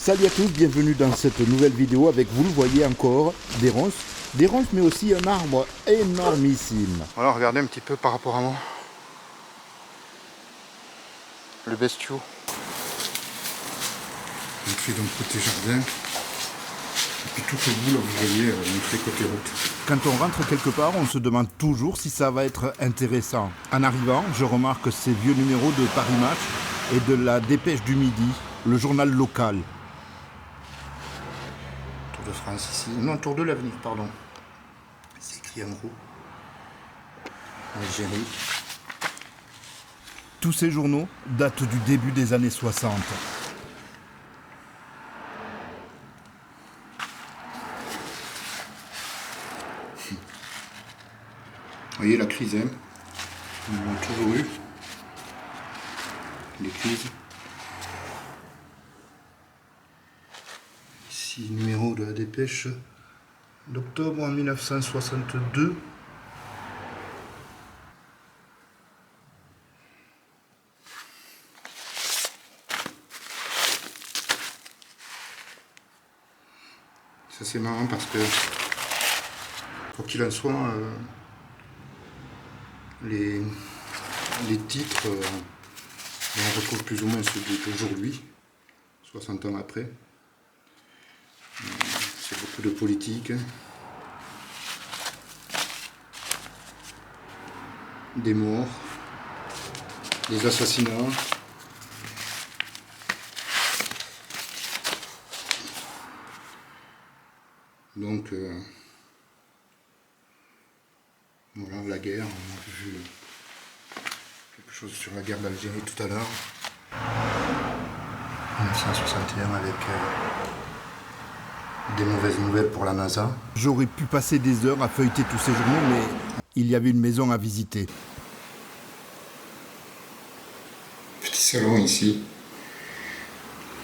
Salut à tous, bienvenue dans cette nouvelle vidéo avec, vous le voyez encore, des ronces mais aussi un arbre énormissime. Voilà, regardez un petit peu par rapport à moi. Le bestiau. On fait donc côté jardin. Et puis tout au bout, là, vous voyez, on fait côté route. Quand on rentre quelque part, on se demande toujours si ça va être intéressant. En arrivant, je remarque ces vieux numéros de Paris Match et de la Dépêche du Midi, le journal local. Tour de France ici. Non, Tour de l'Avenir, pardon. C'est écrit en gros. Algérie. Tous ces journaux datent du début des années 60. Vous voyez la crise, hein. On a toujours eu les crises. Ici, numéro de la Dépêche d'octobre 1962. Ça c'est marrant parce que, quoi qu'il en soit, les titres, on retrouve plus ou moins ceux d'aujourd'hui, 60 ans après. C'est beaucoup de politique, des morts, des assassinats. Donc, voilà, la guerre, on a vu quelque chose sur la guerre d'Algérie tout à l'heure, 1961, avec des mauvaises nouvelles pour la NASA. J'aurais pu passer des heures à feuilleter tous ces journaux, mais il y avait une maison à visiter. Petit salon ici,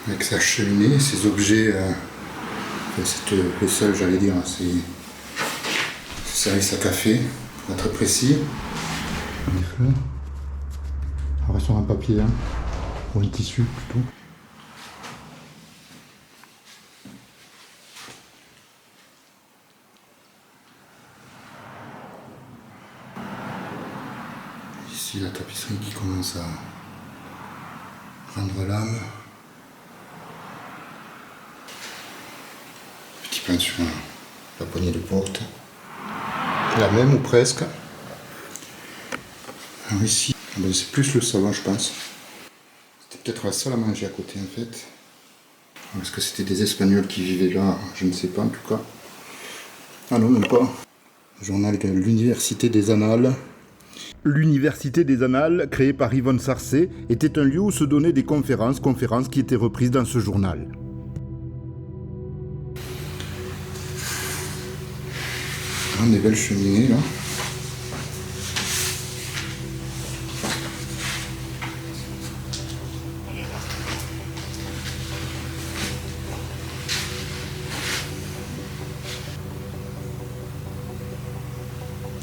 avec sa cheminée, ses objets, cette vaisselle, j'allais dire, c'est service à café, pour être précis. Des fleurs. Alors, sur un papier, hein, ou un tissu plutôt. Ici, la tapisserie qui commence à prendre l'âme. Petit pain sur la poignée de porte. La même ou presque. Alors ici, c'est plus le salon, je pense. C'était peut-être la salle à manger à côté en fait. Est-ce que c'était des Espagnols qui vivaient là? Je ne sais pas en tout cas. Ah non, même pas. Journal de l'Université des Annales. L'Université des Annales, créée par Yvonne Sarcé, était un lieu où se donnaient des conférences qui étaient reprises dans ce journal. Des belles cheminées là.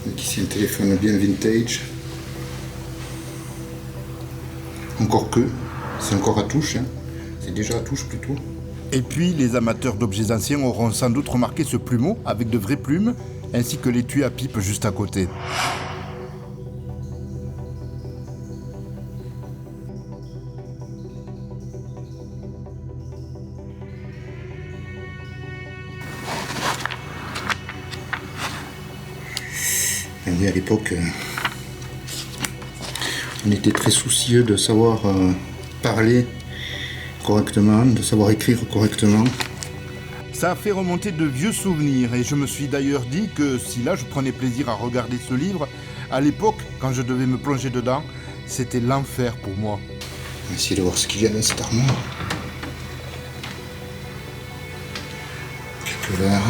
Donc ici un téléphone bien vintage. Encore que, c'est encore à touche, hein. C'est déjà à touche plutôt. Et puis, les amateurs d'objets anciens auront sans doute remarqué ce plumeau avec de vraies plumes, ainsi que l'étui à pipe juste à côté. Et oui, à l'époque, on était très soucieux de savoir parler correctement, de savoir écrire correctement. Ça a fait remonter de vieux souvenirs et je me suis d'ailleurs dit que si là je prenais plaisir à regarder ce livre, à l'époque, quand je devais me plonger dedans, c'était l'enfer pour moi. On va essayer de voir ce qu'il y a dans cette armoire. Quelques verres.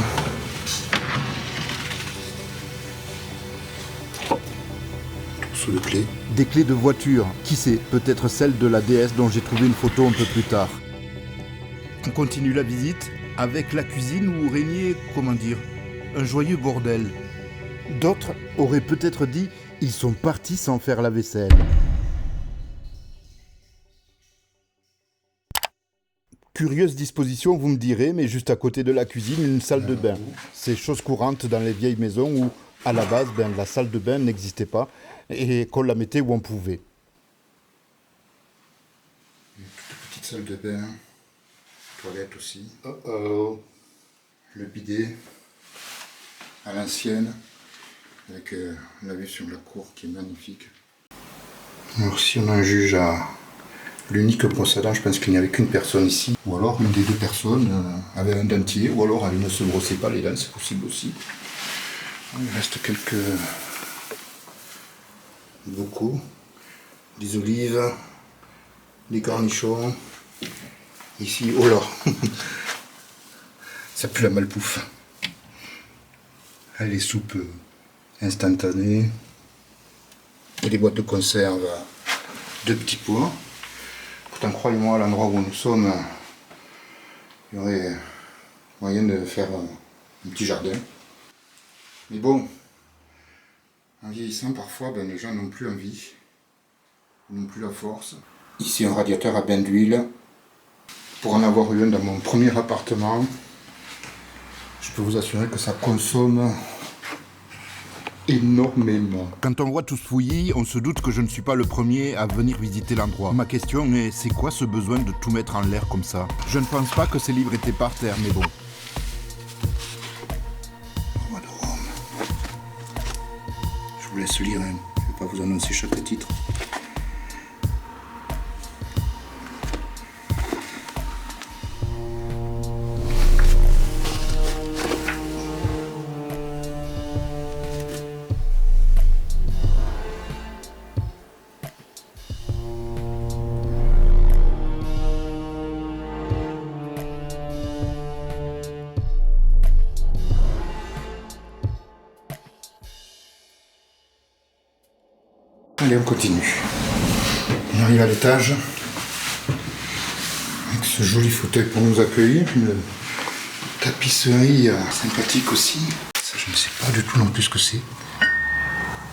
Trousseau de clés. Des clés de voiture, qui sait, peut-être celle de la déesse dont j'ai trouvé une photo un peu plus tard. On continue la visite avec la cuisine où régnait, comment dire, un joyeux bordel. D'autres auraient peut-être dit « ils sont partis sans faire la vaisselle ». Curieuse disposition, vous me direz, mais juste à côté de la cuisine, une salle de bain. C'est chose courante dans les vieilles maisons où, à la base, la salle de bain n'existait pas et qu'on la mettait où on pouvait. Une toute petite salle de bain, toilette aussi. Le bidet à l'ancienne, avec la vue sur la cour qui est magnifique. Alors si on en juge à l'unique brosse à dents, je pense qu'il n'y avait qu'une personne ici. Ou alors une des deux personnes avait un dentier, ou alors elle ne se brossait pas les dents, c'est possible aussi. Il reste quelques bocaux, des olives, des cornichons. Ici, oh là, ça pue la malbouffe. Les soupes instantanées. Et des boîtes de conserve de petits pois. Pourtant, croyez-moi, à l'endroit où nous sommes, il y aurait moyen de faire un petit jardin. Mais bon, en vieillissant, parfois, les gens n'ont plus envie, n'ont plus la force. Ici, un radiateur à bain d'huile. Pour en avoir eu un dans mon premier appartement, je peux vous assurer que ça consomme énormément. Quand on voit tout ce fouillis, on se doute que je ne suis pas le premier à venir visiter l'endroit. Ma question est, c'est quoi ce besoin de tout mettre en l'air comme ça? Je ne pense pas que ces livres étaient par terre, mais bon. Roi de Rome. Je vous laisse lire, hein. Je ne vais pas vous annoncer chaque titre. Allez, on continue. On arrive à l'étage avec ce joli fauteuil pour nous accueillir, une tapisserie sympathique aussi. Ça, je ne sais pas du tout non plus ce que c'est.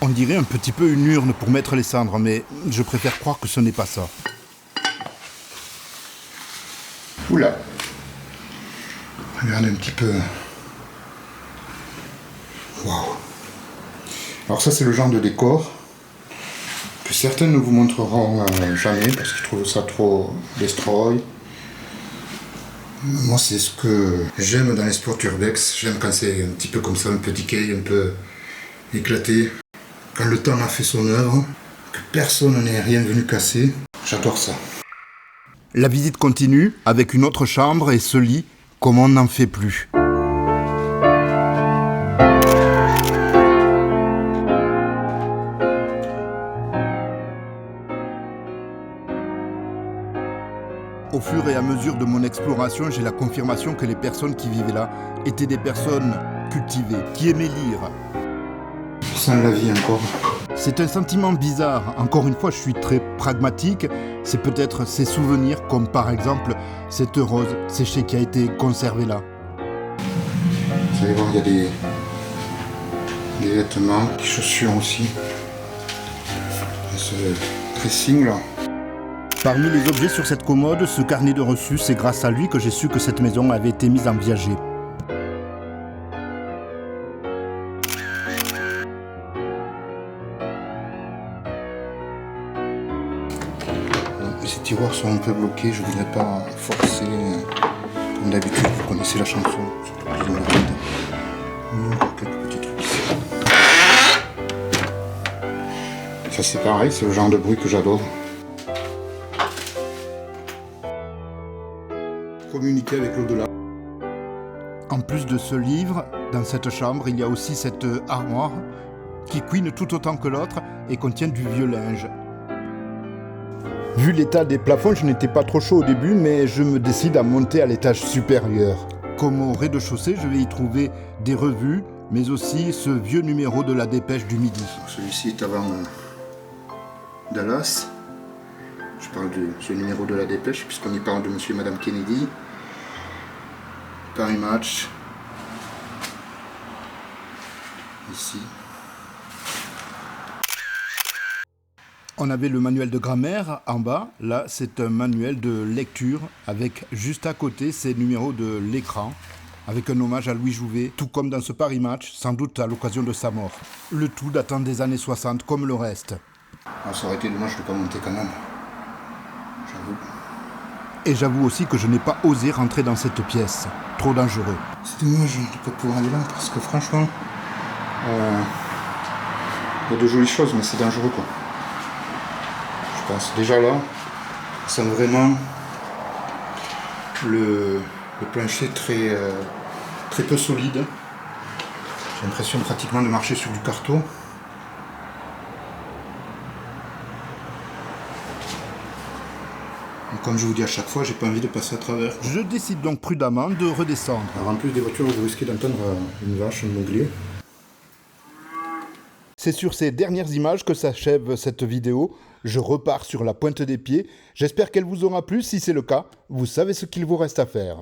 On dirait un petit peu une urne pour mettre les cendres, mais je préfère croire que ce n'est pas ça. Oula. Regardez un petit peu. Waouh. Alors ça, c'est le genre de décor que certains ne vous montreront jamais parce qu'ils trouvent ça trop destroy. Moi, c'est ce que j'aime dans les sports urbex. J'aime quand c'est un petit peu comme ça, un peu decay, un peu éclaté. Quand le temps a fait son œuvre, que personne n'est rien venu casser. J'adore ça. La visite continue avec une autre chambre et ce lit, comme on n'en fait plus. Au fur et à mesure de mon exploration, j'ai la confirmation que les personnes qui vivaient là étaient des personnes cultivées, qui aimaient lire. Sans la vie encore. C'est un sentiment bizarre. Encore une fois, je suis très pragmatique. C'est peut-être ces souvenirs, comme par exemple cette rose séchée qui a été conservée là. Vous allez voir, il y a des vêtements, des chaussures aussi. Et ce dressing là. Parmi les objets sur cette commode, ce carnet de reçus, c'est grâce à lui que j'ai su que cette maison avait été mise en viager. Ces tiroirs sont un peu bloqués, je ne voudrais pas forcer. Comme d'habitude, vous connaissez la chanson. Surtout plus dans la encore quelques petits trucs ici. Ça c'est pareil, c'est le genre de bruit que j'adore. Communiquer avec l'au-delà. En plus de ce livre, dans cette chambre, il y a aussi cette armoire qui couine tout autant que l'autre et contient du vieux linge. Vu l'état des plafonds, je n'étais pas trop chaud au début, mais je me décide à monter à l'étage supérieur. Comme au rez-de-chaussée, je vais y trouver des revues, mais aussi ce vieux numéro de la Dépêche du Midi. Celui-ci est avant Dallas. Je parle de ce numéro de la Dépêche, puisqu'on y parle de monsieur et madame Kennedy. Paris Match. Ici. On avait le manuel de grammaire en bas. Là, c'est un manuel de lecture avec juste à côté ces numéros de l'écran avec un hommage à Louis Jouvet, tout comme dans ce Paris Match, sans doute à l'occasion de sa mort. Le tout datant des années 60 comme le reste. Ah, ça aurait été dommage de ne pas monter quand même. J'avoue. Et j'avoue aussi que je n'ai pas osé rentrer dans cette pièce. Trop dangereux. C'est dommage de ne pas pouvoir aller là parce que franchement, il y a de jolies choses mais c'est dangereux quoi. Je pense déjà là, on sent vraiment le plancher très peu solide. J'ai l'impression pratiquement de marcher sur du carton. Et comme je vous dis à chaque fois, j'ai pas envie de passer à travers. Je décide donc prudemment de redescendre. Alors en plus des voitures, vous risquez d'entendre une vache, un meuglier. C'est sur ces dernières images que s'achève cette vidéo. Je repars sur la pointe des pieds. J'espère qu'elle vous aura plu. Si c'est le cas, vous savez ce qu'il vous reste à faire.